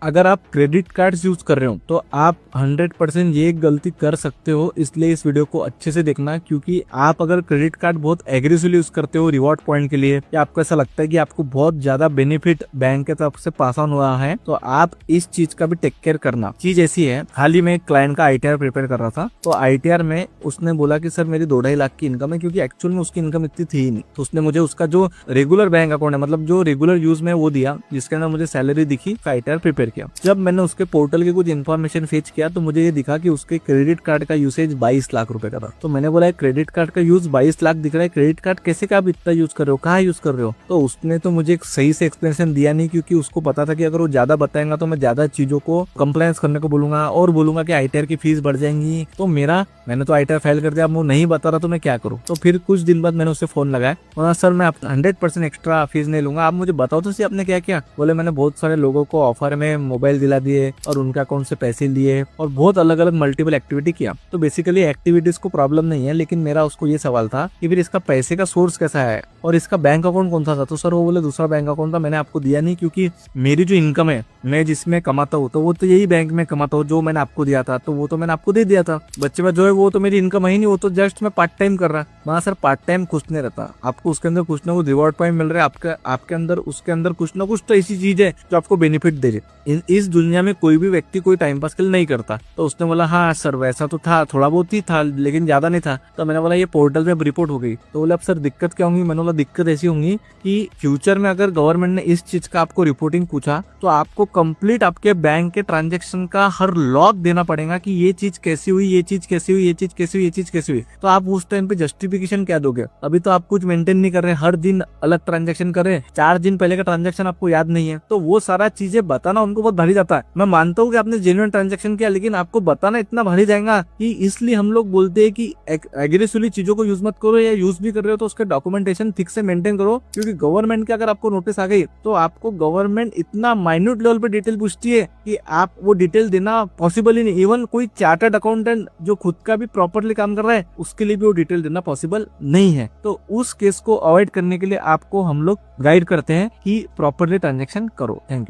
अगर आप credit cards use कर रहे हो तो आप 100% ये गलती कर सकते हो, इसलिए इस वीडियो को अच्छे से देखना। क्योंकि आप अगर क्रेडिट कार्ड बहुत एग्रेसिवली यूज करते हो रिवॉर्ड पॉइंट के लिए, या आपको ऐसा लगता है कि आपको बहुत ज्यादा बेनिफिट बैंक के तरफ से पास ऑन हुआ है, तो आप इस चीज का भी टेक केयर करना। चीज ऐसी है, हाल ही में एक क्लाइंट का ITR प्रिपेयर कर रहा था, तो ITR में उसने बोला कि सर मेरी 2-2.5 लाख की इनकम है, क्योंकि एक्चुअल में उसकी इनकम इतनी थी ही नहीं। तो उसने मुझे उसका जो रेगुलर बैंक अकाउंट है, मतलब जो रेगुलर यूज में वो दिया, जिसके अंदर मुझे सैलरी दिखी, ITR प्रिपेयर किया। जब मैंने उसके पोर्टल की कुछ इन्फॉर्मेशन फेच किया तो मुझे ये दिखा कि उसके क्रेडिट कार्ड का यूसेज 22 लाख रुपए का था। तो मैंने बोला क्रेडिट कार्ड का यूज 22 लाख दिख रहा है, क्रेडिट कार्ड कैसे का आप इतना यूज कर रहे हो, कहाँ यूज कर रहे हो? तो उसने तो मुझे एक सही से एक्सप्लेनेशन दिया नहीं, क्योंकि उसको पता था कि अगर वो ज्यादा बताएगा तो मैं ज्यादा चीजों को कंप्लेंस करने को बोलूंगा और बोलूंगा कि ITR की फीस बढ़ जाएंगी। तो मैंने तो ITR फाइल कर दिया, अब वो नहीं बता रहा तो मैं क्या करूँ? तो फिर कुछ दिन बाद मैंने उसे फोन लगाया, बोला सर मैं 100% एक्स्ट्रा फीस नहीं लूंगा, आप मुझे बताओ तो सही आपने क्या किया। बोले मैंने बहुत सारे लोगों को ऑफर में मोबाइल दिला दिए और उनके अकाउंट से पैसे लिए और बहुत अलग अलग मल्टीपल एक्टिविटी किया। तो बेसिकली एक्टिविटीज को प्रॉब्लम नहीं है, लेकिन मेरा उसको ये सवाल था कि फिर इसका पैसे का सोर्स कैसा है और इसका बैंक अकाउंट कौन सा था। तो सर वो बोले दूसरा बैंक अकाउंट था, मैंने आपको दिया नहीं, क्योंकि मेरी जो इनकम है मैं जिसमें कमाता हूँ तो वो तो यही बैंक में कमाता हूँ, जो मैंने आपको दिया था तो वो तो मैंने आपको दे दिया था। बच्चे में जो है वो तो मेरी इनकम है ही नहीं, वो तो जस्ट मैं पार्ट टाइम कर रहा। वहाँ सर पार्ट टाइम कुछ नहीं रहता, आपको उसके अंदर कुछ ना कुछ रिवॉर्ड पॉइंट मिल रहा है, आपके अंदर उसके अंदर कुछ ना कुछ तो ऐसी चीज है जो आपको बेनिफिट दे रही। इस दुनिया में कोई भी व्यक्ति कोई टाइम पास के लिए नहीं करता। तो उसने बोला हाँ सर वैसा तो था, थोड़ा बहुत ही था लेकिन ज्यादा नहीं था। तो मैंने बोला ये पोर्टल में रिपोर्ट हो गई। तो बोले अब सर दिक्कत क्या होगी? मैंने बोला दिक्कत ऐसी होंगी कि फ्यूचर में अगर गवर्नमेंट ने इस चीज का आपको रिपोर्टिंग पूछा तो आपको कंप्लीट आपके बैंक के ट्रांजेक्शन का हर लॉग देना पड़ेगा कि ये चीज कैसी हुई, ये चीज कैसी हुई, ये चीज कैसी हुई, ये चीज कैसी हुई। तो आप उस टाइम पे जस्टिफिकेशन क्या दोगे? अभी तो आप कुछ मेंटेन नहीं कर रहे, हर दिन अलग ट्रांजेक्शन कर रहे, 4 दिन पहले का ट्रांजेक्शन आपको याद नहीं है। तो वो सारा चीजें बताना उनको बहुत भारी जाता है। मैं मानता हूँ कि आपने जेन्युइन ट्रांजेक्शन किया, लेकिन आपको बताना इतना भारी जाएगा कि इसलिए हम लोग बोलते हैं कि एग्रेसिवली चीजों को यूज मत करो, या यूज भी कर रहे हो तो उसका डॉक्यूमेंटेशन ठीक से मेंटेन करो। क्योंकि गवर्नमेंट की अगर आपको नोटिस आ गई तो आपको गवर्नमेंट इतना माइन्यूट लेवल पे डिटेल पूछती है कि आप वो डिटेल देना पॉसिबल ही नहीं। इवन कोई चार्टर्ड अकाउंटेंट जो खुद का भी प्रॉपरली काम कर रहा है उसके लिए भी वो डिटेल देना पॉसिबल नहीं है। तो उस केस को अवॉइड करने के लिए आपको हम लोग गाइड करते हैं कि प्रॉपरली ट्रांजेक्शन करो। Thank you.